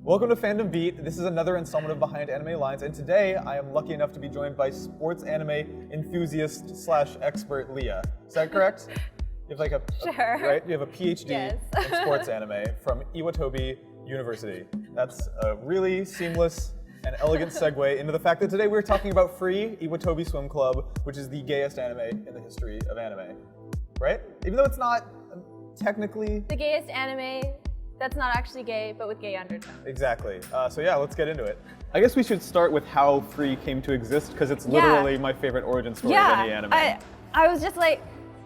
Welcome to Fandom Beat. This is another installment of Behind Anime Lines, and today I am lucky enough to be joined by sports anime enthusiast / expert Leah. Is that correct? You have like Sure. right? You have a PhD Yes. in sports anime from Iwatobi University. That's a really seamless and elegant segue into the fact that today we're talking about Free, Iwatobi Swim Club, which is the gayest anime in the history of anime. Right? Even though it's not technically The gayest anime that's not actually gay, but with gay undertones. Exactly. So yeah, let's get into it. I guess we should start with how Free came to exist, because it's literally my favorite origin story of any anime. I was just like,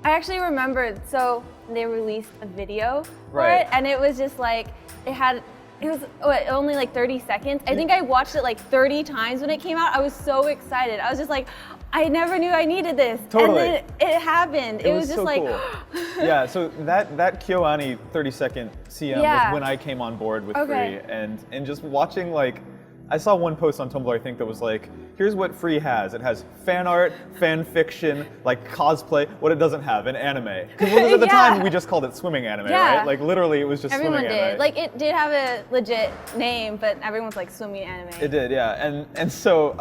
I actually remembered, so they released a video for Right. it, and it was just like, it was only like 30 seconds. I think I watched it like 30 times when it came out. I was so excited. I was just like, I never knew I needed this. Totally. And then it happened. It was just so like, cool. Yeah, so that KyoAni 30-second CM was when I came on board with Free, and just watching, like, I saw one post on Tumblr, I think, that was like, here's what Free has. It has fan art, fan fiction, like cosplay. What it doesn't have, an anime. Because at the time, we just called it swimming anime, right? Like, literally, it was just everyone swimming did. anime. Like, it did have a legit name, but everyone's like swimming anime. It did, yeah. And so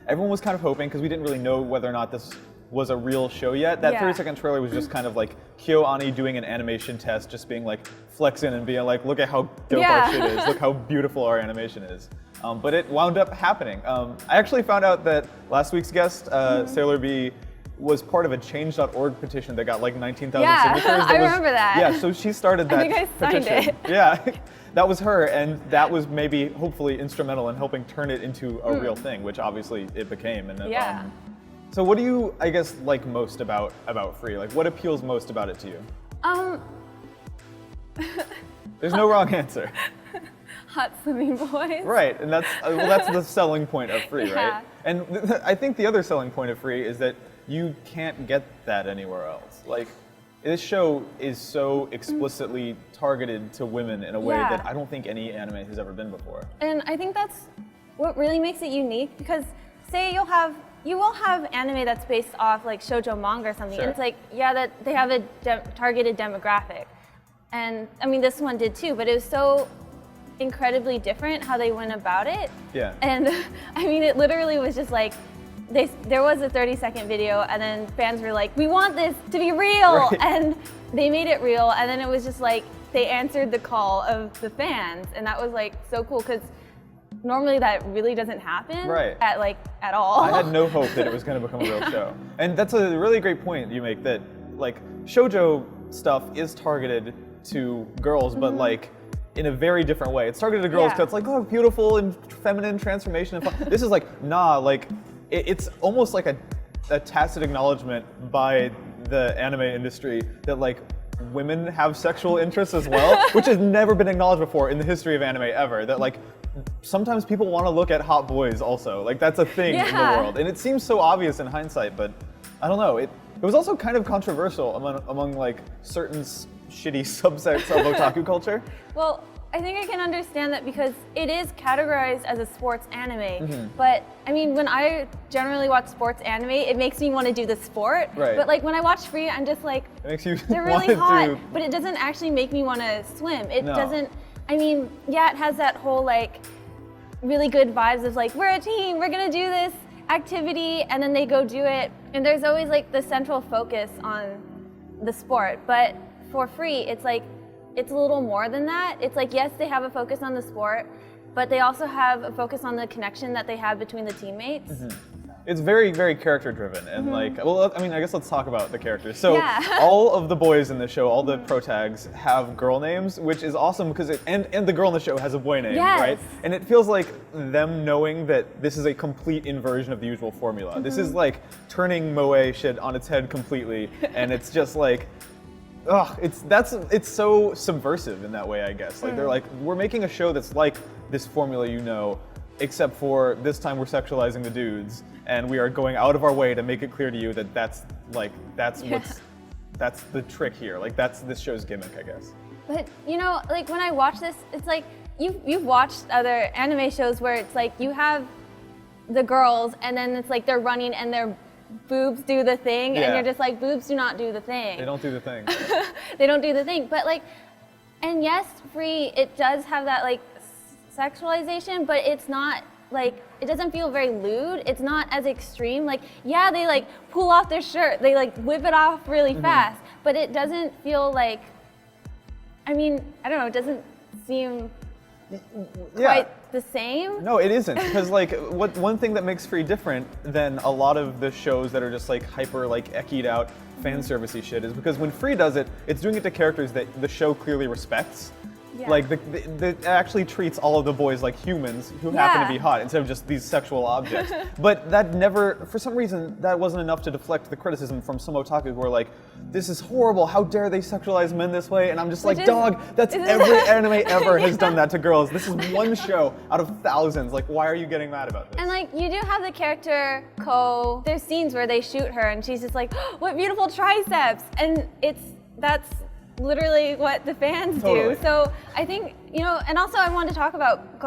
everyone was kind of hoping, because we didn't really know whether or not this was a real show yet. That 30-second trailer was just kind of like KyoAni doing an animation test, just being like flexing and being like, look at how dope our shit is, look how beautiful our animation is. But it wound up happening. I actually found out that last week's guest, Sailor B, was part of a change.org petition that got like 19,000 signatures. I remember that. Yeah, so she started that I think I signed petition. it. Yeah, that was her, and that was maybe, hopefully, instrumental in helping turn it into a real thing, which obviously it became. And so what do you, I guess, like most about Free? Like, what appeals most about it to you? There's no wrong answer. Hot swimming boys. Right, and that's the selling point of Free, right? And I think the other selling point of Free is that you can't get that anywhere else. Like, this show is so explicitly targeted to women in a way that I don't think any anime has ever been before. And I think that's what really makes it unique, because say you will have anime that's based off like shoujo manga or something, and it's like, that they have a targeted demographic. And I mean, this one did too, but it was so incredibly different how they went about it. Yeah. And I mean, it literally was just like, there was a 30-second video, and then fans were like, we want this to be real, and they made it real, and then it was just like, they answered the call of the fans, and that was like so cool, because normally that really doesn't happen at all. I had no hope that it was going to become a real show. And that's a really great point you make, that like shoujo stuff is targeted to girls, but like in a very different way. It's targeted to girls because it's like, oh, beautiful and feminine transformation and fun. This is like, nah, like it's almost like a tacit acknowledgement by the anime industry that like women have sexual interests as well, which has never been acknowledged before in the history of anime ever. That like sometimes people want to look at hot boys also. Like that's a thing in the world. And it seems so obvious in hindsight, but I don't know. It was also kind of controversial among like certain shitty subsects of otaku culture. Well, I think I can understand that, because it is categorized as a sports anime. But I mean, when I generally watch sports anime, it makes me want to do the sport. But like when I watch Free, I'm just like, it makes you they're really hot, but it doesn't actually make me want to swim. It doesn't. I mean, it has that whole like really good vibes of like, we're a team, we're gonna do this activity, and then they go do it. And there's always like the central focus on the sport. But for Free, it's like, it's a little more than that. It's like, yes, they have a focus on the sport, but they also have a focus on the connection that they have between the teammates. It's very, very character driven, and like, well, I mean, I guess let's talk about the characters. So all of the boys in the show, all the protags have girl names, which is awesome, because and the girl in the show has a boy name, right? And it feels like them knowing that this is a complete inversion of the usual formula. This is like turning moe shit on its head completely, and it's just like, it's so subversive in that way, I guess. Like they're like, we're making a show that's like this formula, except for this time we're sexualizing the dudes, and we are going out of our way to make it clear to you that that's the trick here. Like that's this show's gimmick, I guess. But like when I watch this, it's like you've watched other anime shows where it's like you have the girls, and then it's like they're running and their boobs do the thing, and you're just like, boobs do not do the thing. They don't do the thing. They don't do the thing. But like, and yes, Free, it does have that like sexualization, but it's not like, it doesn't feel very lewd. It's not as extreme. Like, yeah, they like pull off their shirt, they like whip it off really fast, but it doesn't feel like, I mean, I don't know, it doesn't seem quite the same. No, it isn't, because like one thing that makes Free different than a lot of the shows that are just like hyper like ekied out fan servicey shit is because when Free does it, it's doing it to characters that the show clearly respects. Yeah. Like it actually treats all of the boys like humans who happen to be hot instead of just these sexual objects. But that never, for some reason, that wasn't enough to deflect the criticism from some otaku who are like, this is horrible, how dare they sexualize men this way? And I'm just like, dog, that's every anime ever has done that to girls. This is one show out of thousands. Like, why are you getting mad about this? And like, you do have the character Ko, there's scenes where they shoot her and she's just like, oh, what beautiful triceps. And that's literally what the fans do. So I think, you know, and also I wanted to talk about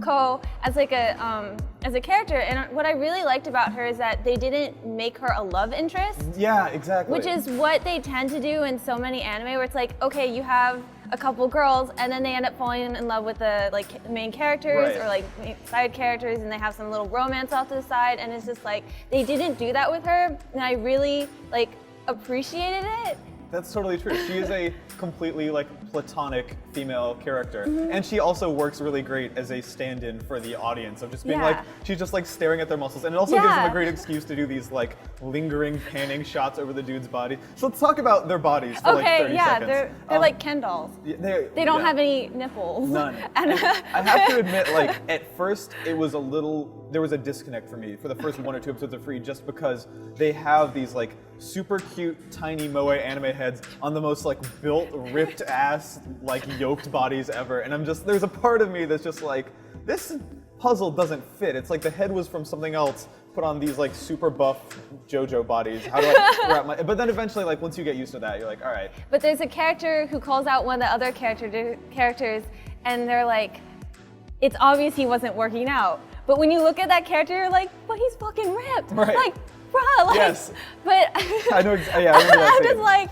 Ko as like as a character, and what I really liked about her is that they didn't make her a love interest. Yeah, exactly. Which is what they tend to do in so many anime, where it's like, okay, you have a couple girls, and then they end up falling in love with the like main characters or like side characters, and they have some little romance off to the side, and it's just like they didn't do that with her, and I really like appreciated it. That's totally true. She is a completely like platonic female character, and she also works really great as a stand-in for the audience of just being like, she's just like staring at their muscles, and it also gives them a great excuse to do these like lingering panning shots over the dude's body. So let's talk about their bodies for like 30 seconds. They're like Ken dolls. They don't have any nipples. None. And I have to admit, like at first it was there was a disconnect for me for the first 1 or 2 episodes of Free, just because they have these like super cute tiny moe anime heads on the most like built, ripped ass, like yoked bodies ever, and there's a part of me that's just like, this puzzle doesn't fit. It's like the head was from something else put on these like super buff JoJo bodies. How do I wrap my? But then eventually, like once you get used to that, you're like, all right. But there's a character who calls out one of the other characters, and they're like, it's obvious he wasn't working out. But when you look at that character, you're like, but he's fucking ripped. Right. Like, bruh, like, yes. But I know. Yeah, I remember that I'm scene. just like,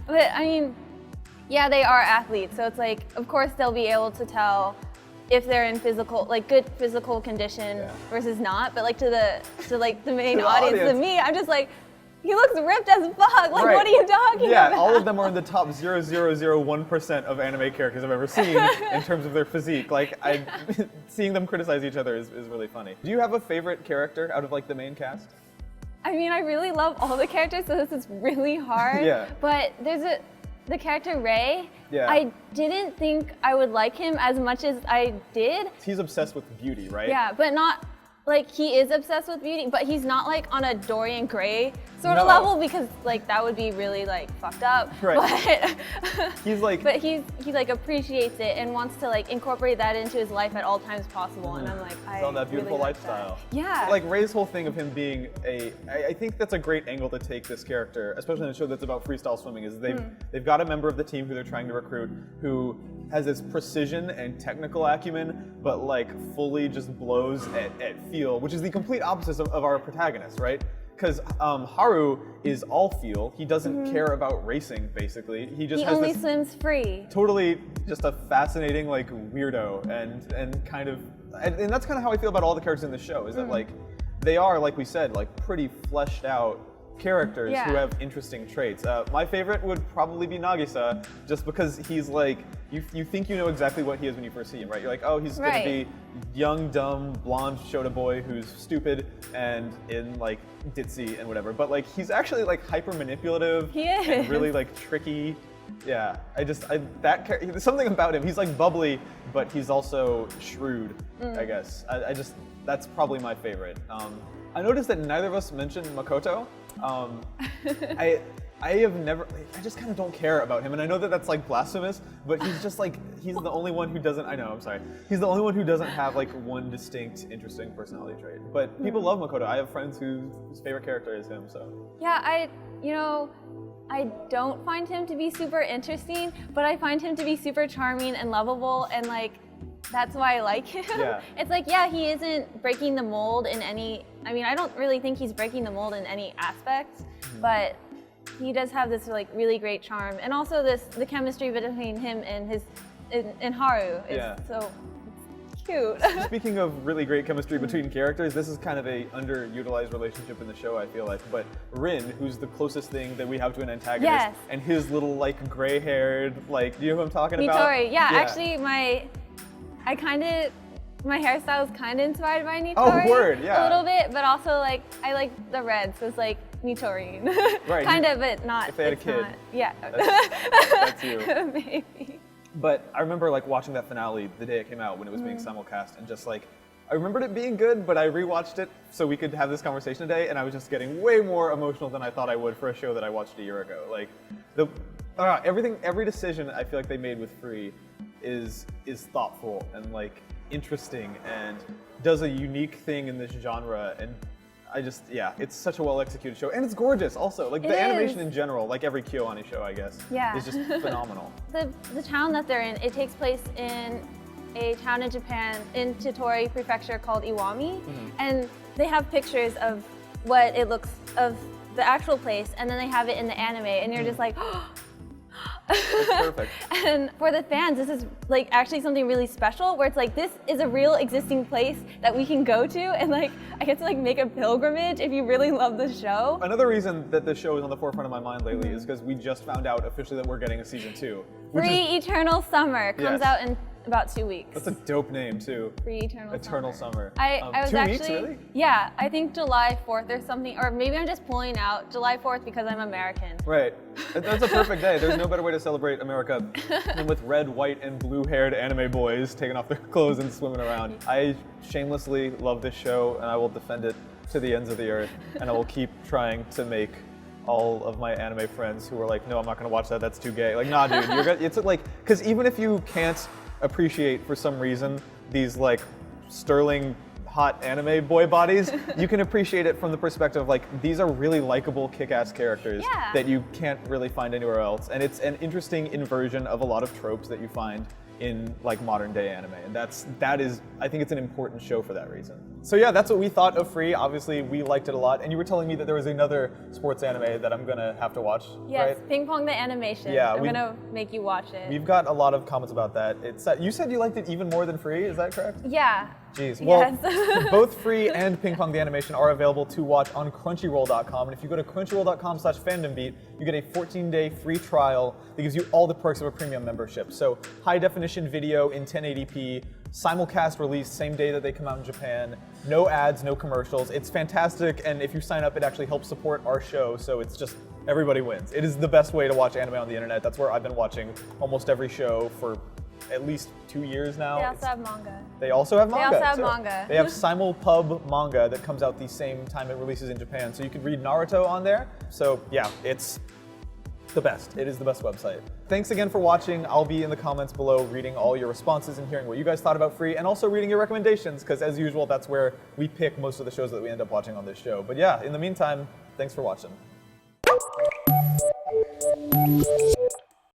but I mean, yeah, they are athletes, so it's like, of course they'll be able to tell if they're in good physical condition versus not. But like to the main audience, to me, I'm just like, he looks ripped as fuck. Like, what are you talking about? Yeah, all of them are in the top 0.001% of anime characters I've ever seen in terms of their physique. Like, seeing them criticize each other is really funny. Do you have a favorite character out of like the main cast? I mean, I really love all the characters, so this is really hard. But there's the character Ray. I didn't think I would like him as much as I did. He's obsessed with beauty, right? Yeah, but not like, he is obsessed with beauty, but he's not like on a Dorian Gray sort of level, because like that would be really like fucked up. Right. But he's like, he like appreciates it and wants to like incorporate that into his life at all times possible. And I'm like, I all that beautiful really lifestyle. Like that. Yeah. Like Ray's whole thing of him being I think that's a great angle to take this character, especially in a show that's about freestyle swimming, is they've got a member of the team who they're trying to recruit who has this precision and technical acumen, but like fully just blows at feel, which is the complete opposite of our protagonist, right? Because Haru is all feel. He doesn't care about racing, basically. He only swims free. Totally just a fascinating like weirdo, and kind of, and that's kind of how I feel about all the characters in the show, is that like they are, like we said, like pretty fleshed out characters who have interesting traits. My favorite would probably be Nagisa, just because he's like, you think you know exactly what he is when you first see him, right? You're like, oh, he's gonna be young, dumb, blonde Shota boy who's stupid and in like ditzy and whatever. But like, he's actually like hyper manipulative. He is. And really like tricky. Yeah, there's something about him. He's like bubbly, but he's also shrewd, I guess. That's probably my favorite. I noticed that neither of us mentioned Makoto. I just kind of don't care about him, and I know that that's like blasphemous, but he's just like, he's the only one who doesn't, he's the only one who doesn't have like one distinct, interesting personality trait. But people love Makoto. I have friends whose favorite character is him, so. Yeah, I don't find him to be super interesting, but I find him to be super charming and lovable, and like, that's why I like him. Yeah. It's like, he isn't breaking the mold in any, I don't really think he's breaking the mold in any aspect, but he does have this like really great charm, and also the chemistry between him and his in Haru. It's Yeah. so cute. Speaking of really great chemistry between characters, this is kind of a underutilized relationship in the show, I feel like. But Rin, who's the closest thing that we have to an antagonist, Yes. and his little like gray-haired, like, do you know who I'm talking about? Nitori. Yeah, actually, my hairstyle is kind of inspired by Nitori. Oh, word, yeah. A little bit, but also like I like the red, so it's like Nitori. Right. Kind of, but not. If they had a it's kid. Not, yeah. That's you. Maybe. But I remember like watching that finale the day it came out when it was being Mm-hmm. simulcast, and just like I remembered it being good, but I rewatched it so we could have this conversation today, and I was just getting way more emotional than I thought I would for a show that I watched a year ago. Like every decision I feel like they made with Free is thoughtful and like interesting and does a unique thing in this genre, and it's such a well executed show, and it's gorgeous also. Like the animation in general, like every KyoAni show, I guess, is just phenomenal. The town that they're in, it takes place in a town in Japan, in Tottori Prefecture called Iwami, and they have pictures of what it looks of the actual place, and then they have it in the anime, and you're just like, It's perfect. And for the fans, this is like actually something really special where it's like this is a real existing place that we can go to, and like I get to like make a pilgrimage if you really love the show. Another reason that this show is on the forefront of my mind lately is because we just found out officially that we're getting a season 2. Free Eternal Summer comes out in about 2 weeks. That's a dope name too. Free Eternal Summer. Summer. I was 2 actually, weeks, really? Yeah, I think July 4th or something, or maybe I'm just pulling out July 4th because I'm American. Right. That's a perfect day. There's no better way to celebrate America than with red, white, and blue-haired anime boys taking off their clothes and swimming around. I shamelessly love this show, and I will defend it to the ends of the earth, and I will keep trying to make all of my anime friends who are like, no, I'm not gonna watch that, that's too gay. Like, nah, dude, it's like, because even if you can't appreciate for some reason these like sterling hot anime boy bodies, you can appreciate it from the perspective of like these are really likable kick-ass characters that you can't really find anywhere else, and it's an interesting inversion of a lot of tropes that you find in like modern day anime, and that is I think it's an important show for that reason. So yeah, that's what we thought of Free. Obviously we liked it a lot, and you were telling me that there was another sports anime that I'm gonna have to watch. Yes, right? Ping Pong the Animation. Yeah, I'm gonna make you watch it. We've got a lot of comments about that. You said you liked it even more than Free, is that correct? Yeah. Jeez. Well, yes. both Free and Ping Pong the Animation are available to watch on Crunchyroll.com, and if you go to crunchyroll.com/fandombeat, you get a 14-day free trial that gives you all the perks of a premium membership. So high definition video in 1080p, simulcast release same day that they come out in Japan, no ads, no commercials. It's fantastic, and if you sign up, it actually helps support our show, so it's just everybody wins. It is the best way to watch anime on the internet. That's where I've been watching almost every show for at least 2 years now. They also have manga. They also have manga. They also have manga. They have simulpub manga that comes out the same time it releases in Japan. So you can read Naruto on there. So yeah, it's the best. It is the best website. Thanks again for watching. I'll be in the comments below reading all your responses and hearing what you guys thought about Free, and also reading your recommendations, because as usual, that's where we pick most of the shows that we end up watching on this show. But yeah, in the meantime, thanks for watching.